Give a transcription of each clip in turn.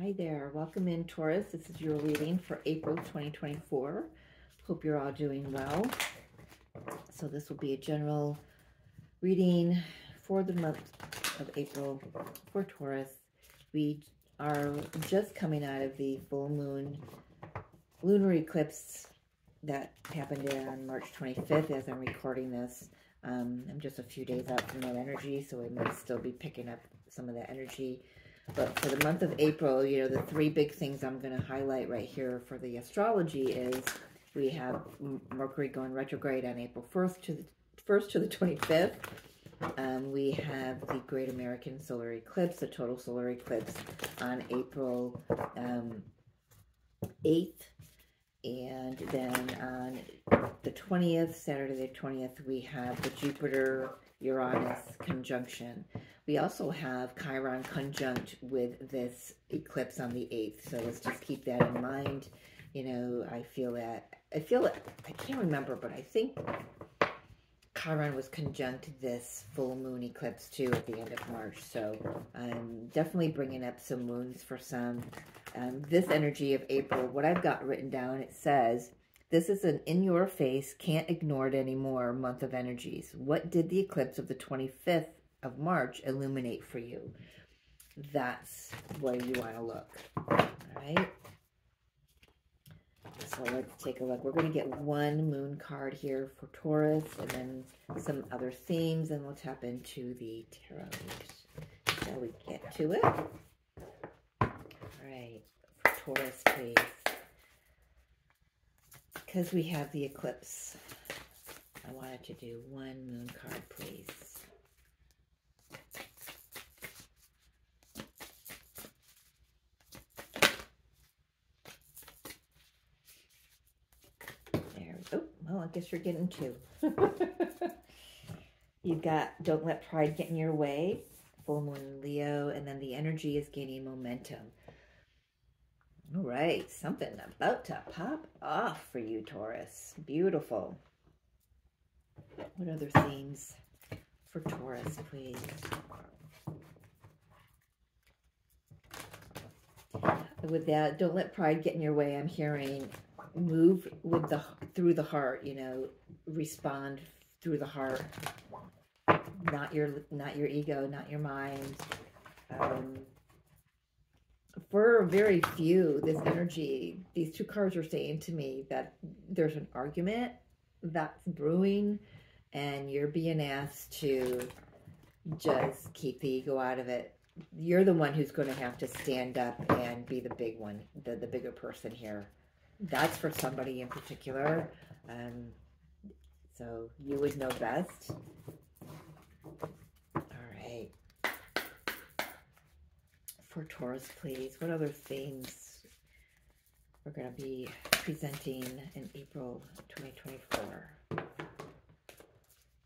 Hi there. Welcome in, Taurus. This is your reading for April 2024. Hope you're all doing well. So this will be a general reading for the month of April for Taurus. We are just coming out of the full moon lunar eclipse that happened on March 25th as I'm recording this. I'm just a few days out from that energy, so I may still be picking up some of that energy. But for the month of April, you know, the three big things I'm going to highlight right here for the astrology is we have Mercury going retrograde on April 1st to the 25th. We have the Great American Solar Eclipse, the total solar eclipse on April 8th. And then on the 20th, Saturday the 20th, we have the Jupiter-Uranus conjunction. We also have Chiron conjunct with this eclipse on the 8th. So let's just keep that in mind. You know, I can't remember, but I think Chiron was conjunct this full moon eclipse too at the end of March. So I'm definitely bringing up some moons for some. This energy of April, what I've got written down, it says, this is an in-your-face, can't ignore it anymore month of energies. What did the eclipse of the 25th of March illuminate for you? That's where you want to look. All right. So let's take a look. We're going to get one moon card here for Taurus and then some other themes, and we'll tap into the tarot. Shall we get to it? All right. For Taurus, please. Because we have the eclipse, I wanted to do one moon card, please. Well, I guess you're getting two. You've got Don't Let Pride Get in Your Way, full moon in Leo, and then the energy is gaining momentum. All right, something about to pop off for you, Taurus. Beautiful. What other themes for Taurus, please? With that, Don't Let Pride Get in Your Way, I'm hearing move with through the heart, you know, respond through the heart, not your ego, not your mind. For very few, this energy, these two cards are saying to me that there's an argument that's brewing and you're being asked to just keep the ego out of it. You're the one who's going to have to stand up and be the big one, the bigger person here. That's for somebody in particular. So you would know best. All right. For Taurus, please. What other themes we're going to be presenting in April 2024?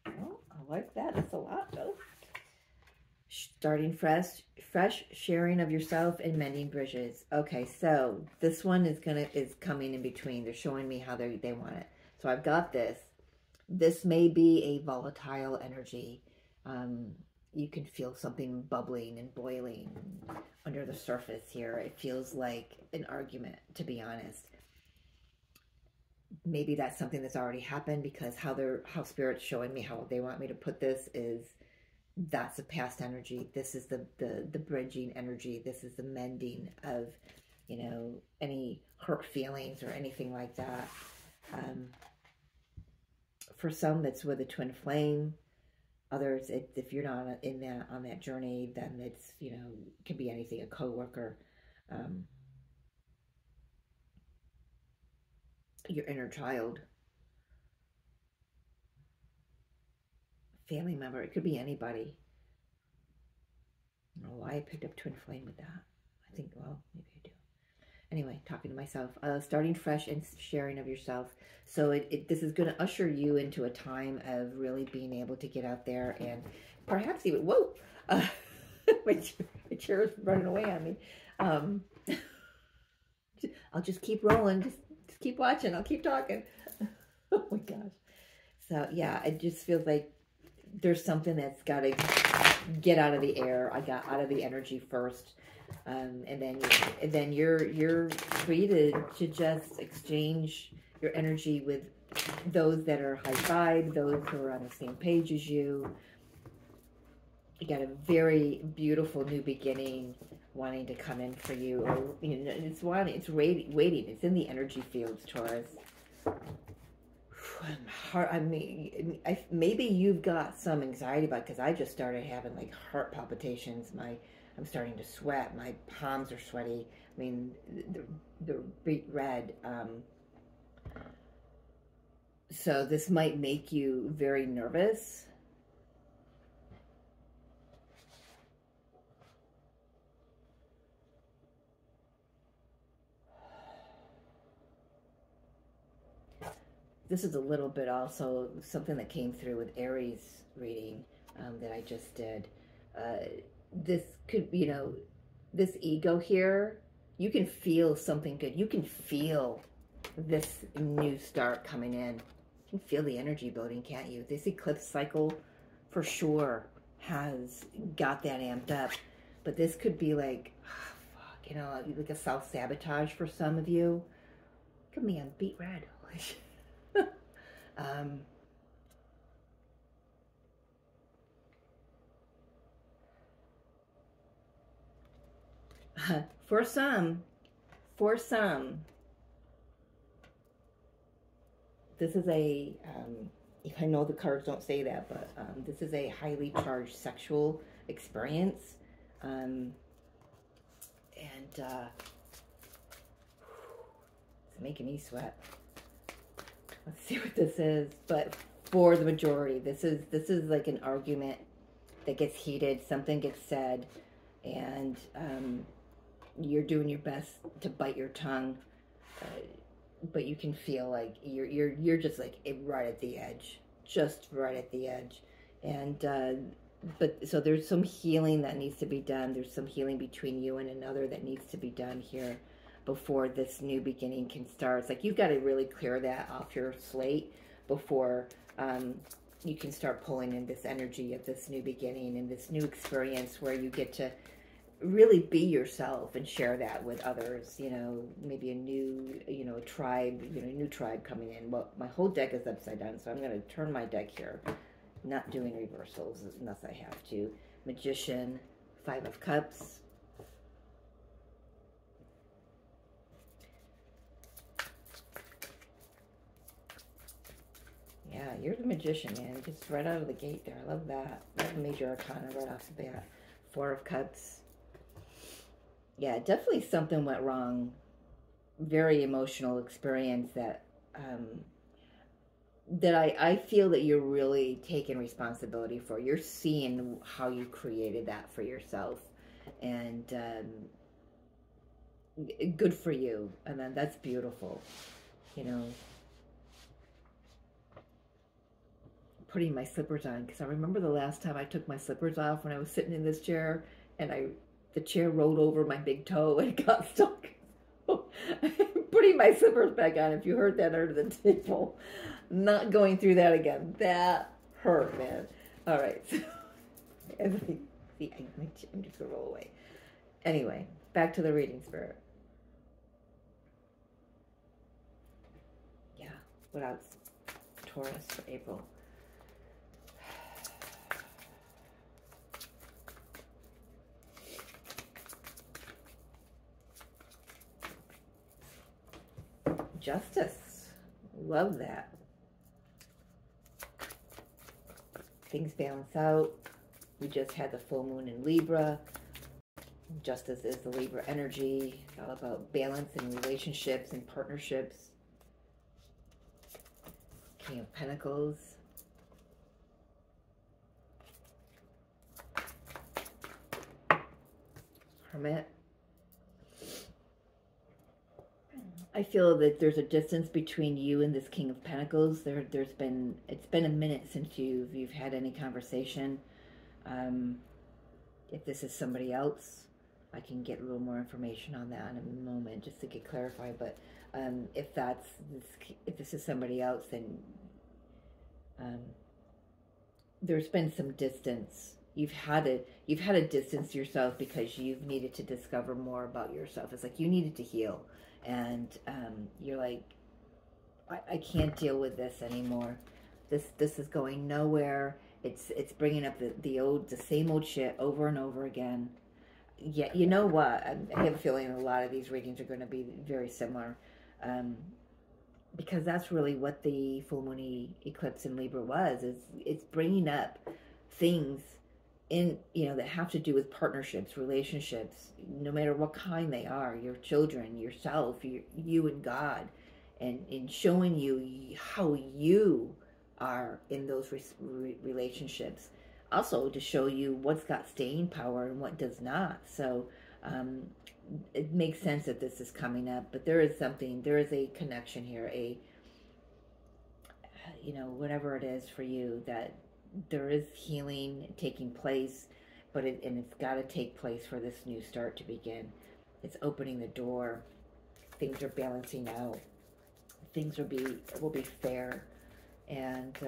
Oh, I like that. That's a lot, though. Starting fresh, sharing of yourself and mending bridges. Okay, so this one is coming in between. They're showing me how they want it. So I've got this. This may be a volatile energy. You can feel something bubbling and boiling under the surface here. It feels like an argument, to be honest. Maybe that's something that's already happened, because how Spirit's showing me how they want me to put this is, that's a past energy. This is the bridging energy. This is the mending of, you know, any hurt feelings or anything like that. For some, it's with a twin flame. Others, if you're not on that journey, then it's, you know, it can be anything, a coworker, your inner child, family member. It could be anybody. I don't know why I picked up twin flame with that. I think, well, maybe I do. Anyway, talking to myself. Starting fresh and sharing of yourself. So this is going to usher you into a time of really being able to get out there and perhaps even, whoa, my chair is running away on me. I'll just keep rolling. Just keep watching. I'll keep talking. Oh my gosh. So yeah, it just feels like there's something that's got to get out of the air. I got out of the energy first. And then you're free to just exchange your energy with those that are high vibe, those who are on the same page as you. You got a very beautiful new beginning wanting to come in for you, or it's waiting. It's in the energy fields, Taurus. Maybe you've got some anxiety about it, because I just started having like heart palpitations. I'm starting to sweat. My palms are sweaty. I mean, they're beet red. So this might make you very nervous. This is a little bit also something that came through with Aries reading that I just did. This could, this ego here, you can feel something good. You can feel this new start coming in. You can feel the energy building, can't you? This eclipse cycle for sure has got that amped up. But this could be like, like a self-sabotage for some of you. Look at me, I'm beet red. For some, this is a, I know the cards don't say that, but this is a highly charged sexual experience. It's making me sweat. Let's see what this is. But for the majority, this is like an argument that gets heated, something gets said, and you're doing your best to bite your tongue, but you can feel like you're just like right at the edge, just right at the edge. And but so there's some healing that needs to be done. There's some healing between you and another that needs to be done here before this new beginning can start. It's like you've got to really clear that off your slate before you can start pulling in this energy of this new beginning and this new experience where you get to really be yourself and share that with others. Maybe a new, a tribe, new tribe coming in. Well, my whole deck is upside down, so I'm going to turn my deck here. Not doing reversals unless I have to. Magician, 5 of Cups. Yeah, you're the Magician, man. Just right out of the gate there. I love that. Love Major Arcana right off the bat. 4 of Cups. Yeah, definitely something went wrong. Very emotional experience that I feel that you're really taking responsibility for. You're seeing how you created that for yourself. And good for you. And then that's beautiful. Putting my slippers on, because I remember the last time I took my slippers off when I was sitting in this chair, and the chair rolled over my big toe and it got stuck. Putting my slippers back on, if you heard that under the table. Not going through that again. That hurt, man. All right. See, I'm just going to roll away. Anyway, back to the reading, Spirit. Yeah. What else? Taurus for April. Justice. Love that. Things balance out. We just had the full moon in Libra. Justice is the Libra energy. It's all about balance in relationships and partnerships. King of Pentacles. Hermit. I feel that there's a distance between you and this King of Pentacles. It's been a minute since you've had any conversation. If this is somebody else, I can get a little more information on that in a moment, just to get clarified. But if this is somebody else, then there's been some distance you've had to distance yourself because you've needed to discover more about yourself. It's like you needed to heal, and you're like, I can't deal with this anymore. This is going nowhere. It's bringing up the same old shit over and over again. Yeah, you know what? I have a feeling a lot of these readings are going to be very similar, because that's really what the full moon eclipse in Libra was. It's bringing up things in, you know, that have to do with partnerships, relationships, no matter what kind they are, your children, yourself, you and God, and in showing you how you are in those relationships. Also to show you what's got staying power and what does not. So it makes sense that this is coming up, but there is a connection here, you know, whatever it is for you, that there is healing taking place, but it's got to take place for this new start to begin. It's opening the door. Things are balancing out. Things will be fair, and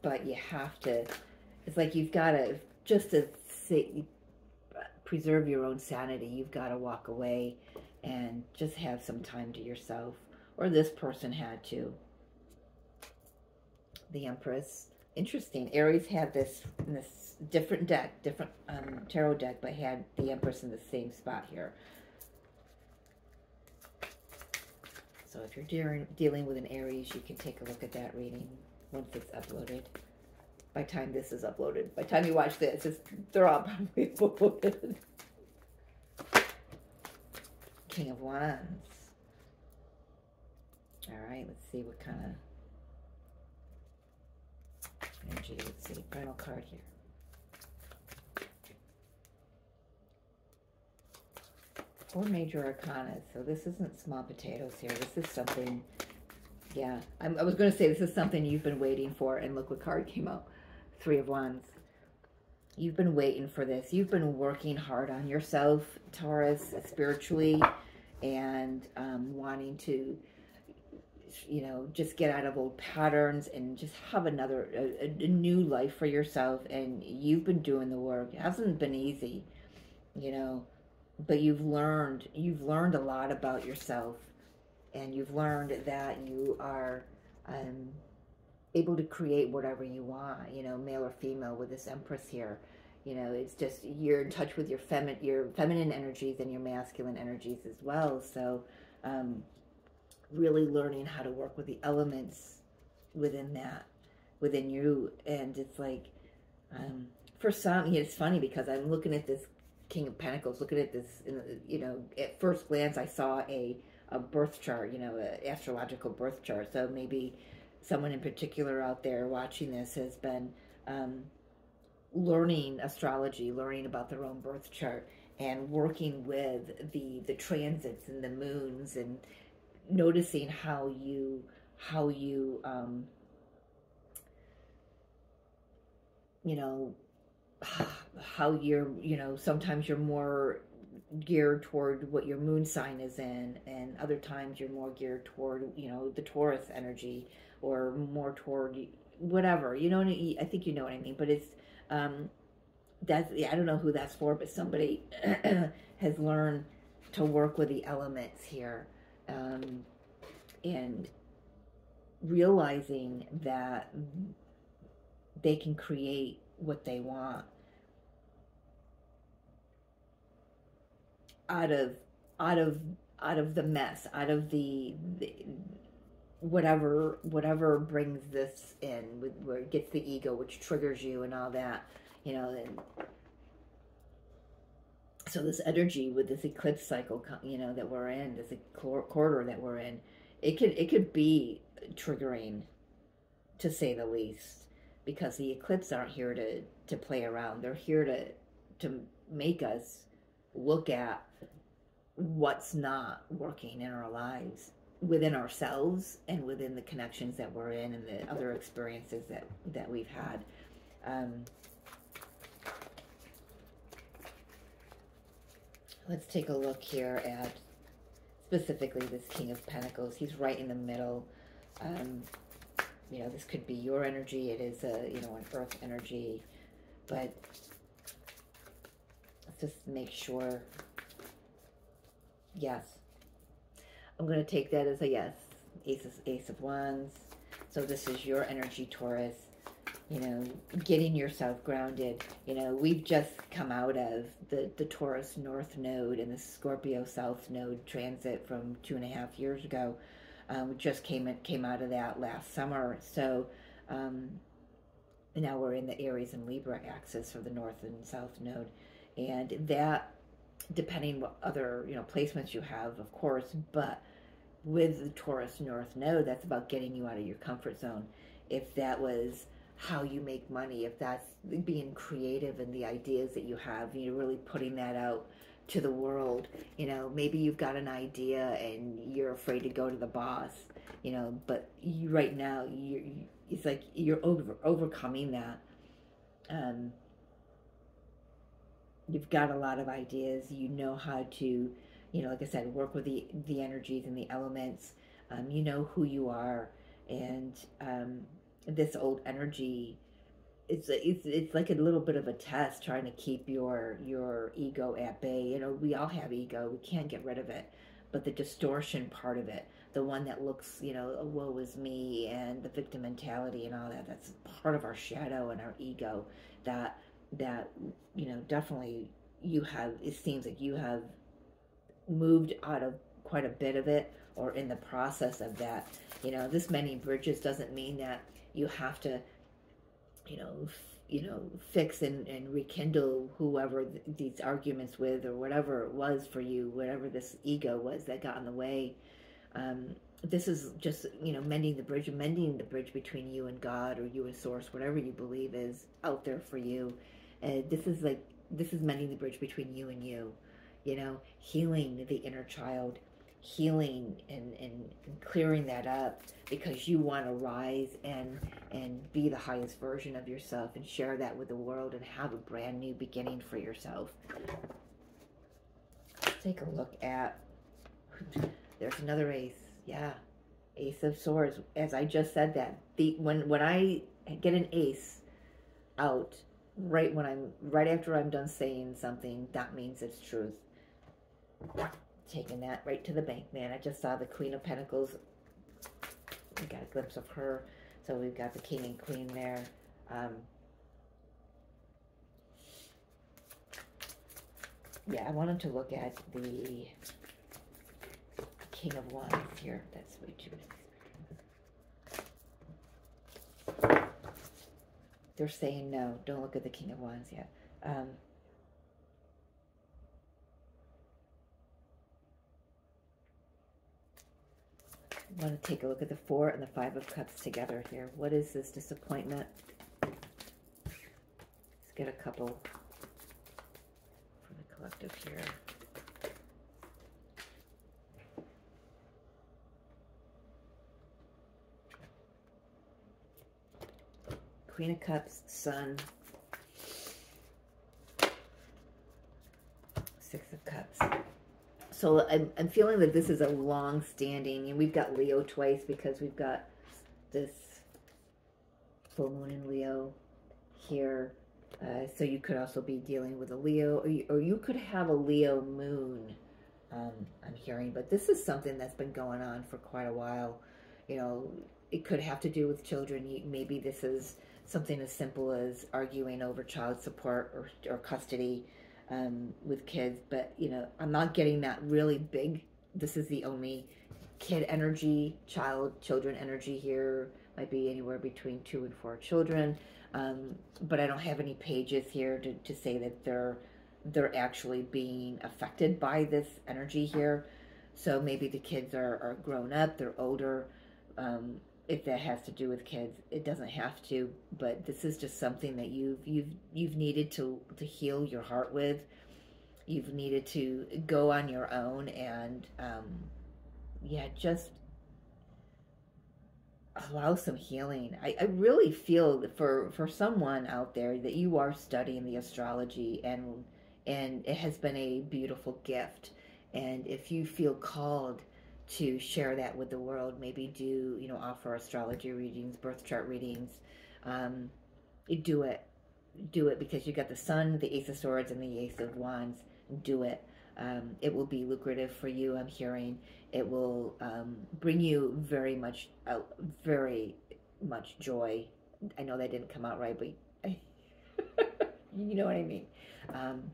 but you have to. It's like you've got to, just to preserve your own sanity. You've got to walk away and just have some time to yourself, or this person had to. The Empress. Interesting. Aries had this in this different deck, different tarot deck, but had the Empress in the same spot here. So if you're dealing with an Aries, you can take a look at that reading once it's uploaded. By the time this is uploaded, by the time you watch this, they're all probably uploaded. King of Wands. All right, let's see what kind of energy. Let's see, final card here. Four major arcana. So this isn't small potatoes here. This is something, yeah. I was going to say this is something you've been waiting for, and look what card came out. Three of Wands. You've been waiting for this. You've been working hard on yourself, Taurus, spiritually, and wanting to, you know, just get out of old patterns and just have a new life for yourself. And you've been doing the work. It hasn't been easy, you know, but you've learned a lot about yourself, and you've learned that you are able to create whatever you want, you know, male or female, with this Empress here. You know, it's just, you're in touch with your feminine energies and your masculine energies as well. So really learning how to work with the elements within you. And it's like, for some, it's funny because I'm looking at this King of Pentacles, looking at this, you know, at first glance I saw a birth chart, you know, an astrological birth chart. So maybe someone in particular out there watching this has been learning astrology, learning about their own birth chart, and working with the transits and the moons, and noticing how you you know, how you're, you know, sometimes you're more geared toward what your moon sign is in, and other times you're more geared toward, you know, the Taurus energy, or more toward whatever, you know. I think you know what I mean. But it's that's, I don't know who that's for, but somebody has learned to work with the elements here, and realizing that they can create what they want out of the mess, out of the whatever brings this in, where it gets the ego, which triggers you and all that, you know. And so this energy with this eclipse cycle, you know, that we're in, this quarter that we're in, it could be triggering, to say the least, because the eclipse aren't here to play around. They're here to make us look at what's not working in our lives, within ourselves and within the connections that we're in, and the other experiences that we've had. Let's take a look here at specifically this King of Pentacles. He's right in the middle. You know, this could be your energy. It is you know, an earth energy. but let's just make sure. Yes. I'm going to take that as a yes. Ace of Wands. So this is your energy, Taurus. You know, getting yourself grounded. You know, we've just come out of the Taurus North Node and the Scorpio South Node transit from 2.5 years ago. We just came out of that last summer. So now we're in the Aries and Libra axis for the North and South Node. And that, depending what other, you know, placements you have, of course, but with the Taurus North Node, that's about getting you out of your comfort zone. If that was how you make money, if that's being creative in the ideas that you have, you're really putting that out to the world. You know, maybe you've got an idea and you're afraid to go to the boss, you know, but you, right now, it's like you're overcoming that. You've got a lot of ideas. You know how to, you know, like I said, work with the energies and the elements. You know who you are, and this old energy, it's like a little bit of a test, trying to keep your ego at bay. You know, we all have ego. We can't get rid of it, but the distortion part of it, the one that looks, you know, woe is me, and the victim mentality and all that, that's part of our shadow and our ego that you know, definitely you have, it seems like you have moved out of quite a bit of it, or in the process of that. You know, this many bridges doesn't mean that you have to, you know, fix and rekindle whoever these arguments with, or whatever it was for you, whatever this ego was that got in the way. This is just, you know, mending the bridge between you and God, or you and Source, whatever you believe is out there for you. This is mending the bridge between you and you know, healing the inner child, healing and clearing that up, because you want to rise and be the highest version of yourself and share that with the world and have a brand new beginning for yourself. Let's take a look at, there's another ace. Yeah, Ace of Swords. As I just said that, when I get an ace out right after I'm done saying something, that means it's truth. Taking that right to the bank, man. I just saw the Queen of Pentacles. We got a glimpse of her. So we've got the King and Queen there. Yeah, I wanted to look at the King of Wands here. That's way too many. They're saying no, don't look at the King of Wands yet. I want to take a look at the Four and the Five of Cups together here. What is this disappointment? Let's get a couple for the collective here. Queen of Cups, Sun, Six of Cups. So I'm feeling that this is a long-standing, and we've got Leo twice because we've got this full moon in Leo here. So you could also be dealing with a Leo, or you could have a Leo moon, I'm hearing. But this is something that's been going on for quite a while. You know, it could have to do with children. Maybe this is something as simple as arguing over child support or custody with kids. But, you know, I'm not getting that really big. This is the only kid energy, children energy here. Might be anywhere between 2 and 4 children. But I don't have any pages here to say that they're actually being affected by this energy here. So maybe the kids are grown up, they're older. If that has to do with kids, it doesn't have to, but this is just something that you've needed to heal your heart with. You've needed to go on your own and yeah, just allow some healing. I really feel that for someone out there that you are studying the astrology, and it has been a beautiful gift. And if you feel called to share that with the world, maybe offer astrology readings, birth chart readings, do it. do it because you got the Sun, the Ace of Swords, and the Ace of Wands. Do it. It will be lucrative for you, I'm hearing. It will bring you very much joy. I know that didn't come out right, but you know what I mean. Um,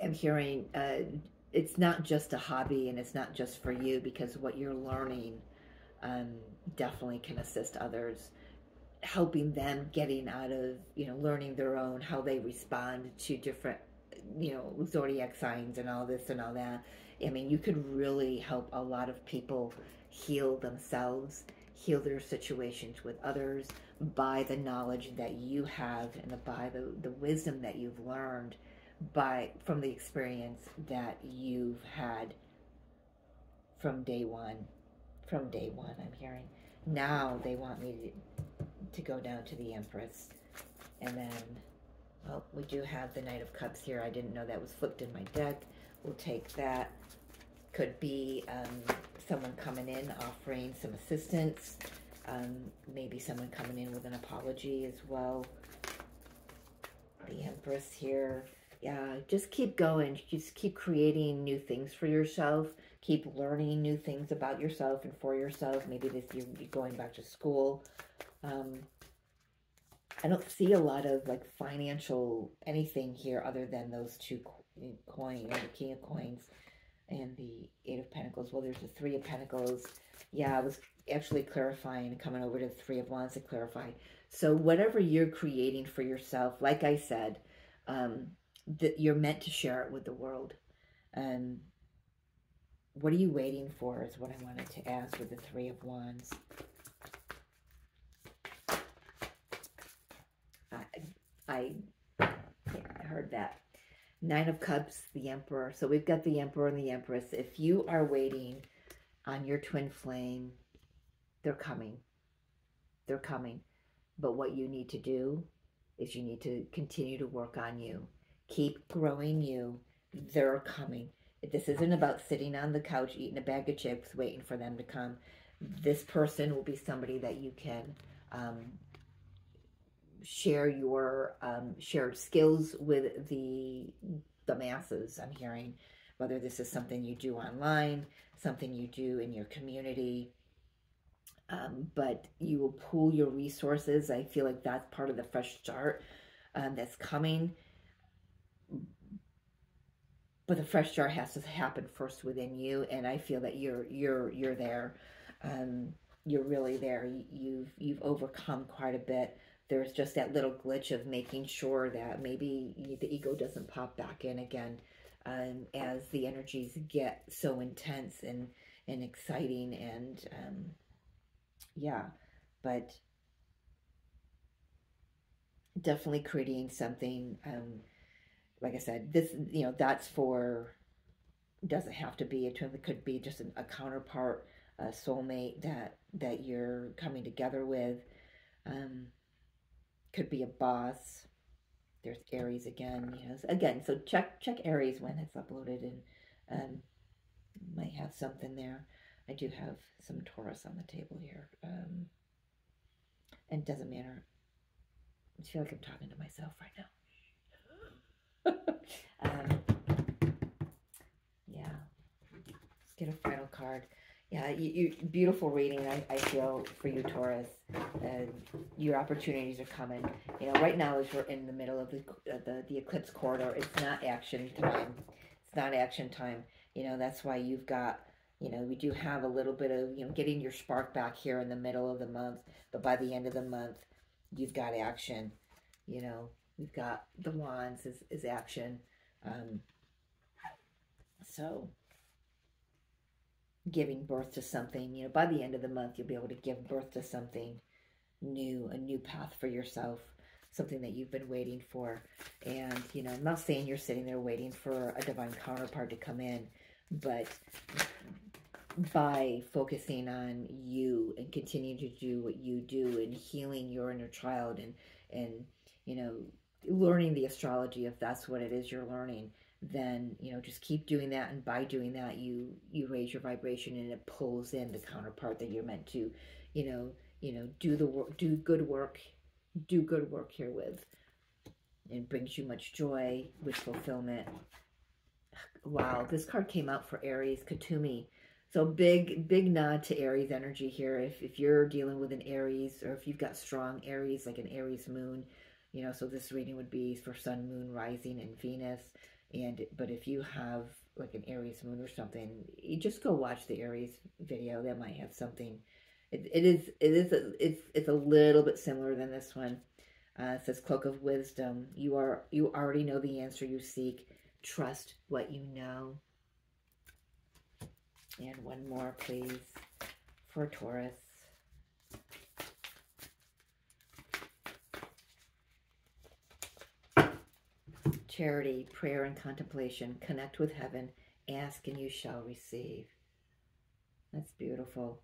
I'm hearing it's not just a hobby and it's not just for you, because what you're learning definitely can assist others, helping them getting out of, learning their own, how they respond to different, zodiac signs and all this and all that. I mean, you could really help a lot of people heal themselves, heal their situations with others by the knowledge that you have and by the wisdom that you've learned from the experience that you've had from day one. I'm hearing. Now they want me to go down to the Empress. And then, well, we do have the Knight of Cups here. I didn't know that was flipped in my deck. We'll take that. Could be someone coming in offering some assistance. Maybe someone coming in with an apology as well. The Empress here. Yeah, just keep going. Just keep creating new things for yourself. Keep learning new things about yourself and for yourself. Maybe this year you're going back to school. I don't see a lot of like financial anything here other than those two coins, the King of Coins and the Eight of Pentacles. Well, there's the Three of Pentacles. Yeah, I was actually clarifying, coming over to the Three of Wands to clarify. So whatever you're creating for yourself, like I said, that you're meant to share it with the world. What are you waiting for is what I wanted to ask with the Three of Wands. I heard that. Nine of Cups, the Emperor. So we've got the Emperor and the Empress. If you are waiting on your twin flame, they're coming. They're coming. But what you need to do is you need to continue to work on you. Keep growing you. They're coming. This isn't about sitting on the couch eating a bag of chips waiting for them to come. This person will be somebody that you can share your shared skills with the masses. I'm hearing, whether this is something you do online, something you do in your community, but you will pool your resources. I feel like that's part of the fresh start that's coming. But the fresh start has to happen first within you, and I feel that you're there. You're really there. You've overcome quite a bit. There's just that little glitch of making sure that maybe the ego doesn't pop back in again as the energies get so intense and exciting, and yeah, but definitely creating something. Like I said, this, that's for, doesn't have to be a twin. It could be just a counterpart, a soulmate that you're coming together with. Could be a boss. There's Aries again. Again, so check Aries when it's uploaded, and might have something there. I do have some Taurus on the table here, and it doesn't matter. I feel like I'm talking to myself right now. Yeah, let's get a final card. Yeah, you beautiful reading. I feel for you, Taurus. Your opportunities are coming. Right now, as we're in the middle of the eclipse quarter, it's not action time. It's not action time. That's why you've got. We do have a little bit of getting your spark back here in the middle of the month, but by the end of the month, you've got action. We've got the Wands is action. So giving birth to something, by the end of the month, you'll be able to give birth to something new, a new path for yourself, something that you've been waiting for. And, I'm not saying you're sitting there waiting for a divine counterpart to come in, but by focusing on you and continuing to do what you do and healing your inner child and learning the astrology, if that's what it is you're learning, then just keep doing that, and by doing that you raise your vibration, and it pulls in the counterpart that you're meant to you know, do the work, do good work herewith. It brings you much joy with fulfillment. Wow, this card came out for Aries, Katumi. So big nod to Aries energy here. If you're dealing with an Aries, or if you've got strong Aries, like an Aries moon, you know, so this reading would be for Sun, Moon, Rising, and Venus. But if you have like an Aries moon or something, you just go watch the Aries video. That might have something. It's a little bit similar than this one. It says Cloak of Wisdom. You already know the answer you seek. Trust what you know. And one more, please, for Taurus. Charity, prayer, and contemplation. Connect with heaven. Ask and you shall receive. That's beautiful.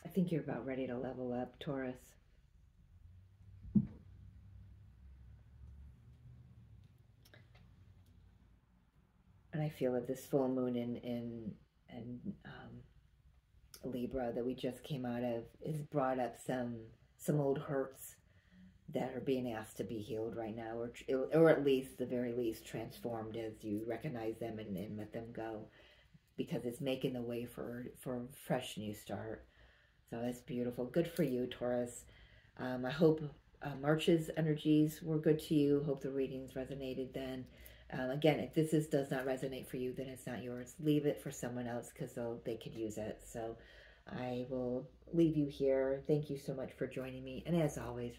I think you're about ready to level up, Taurus. And I feel that this full moon in Libra that we just came out of has brought up some old hurts that are being asked to be healed right now, or at least, the very least, transformed as you recognize them and let them go, because it's making the way for a fresh new start. So that's beautiful. Good for you, Taurus. I hope March's energies were good to you. Hope the readings resonated then. Again, if this does not resonate for you, then it's not yours. Leave it for someone else, because they could use it. So I will leave you here. Thank you so much for joining me. And as always,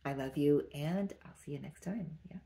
I love you, and I'll see you next time. Yeah.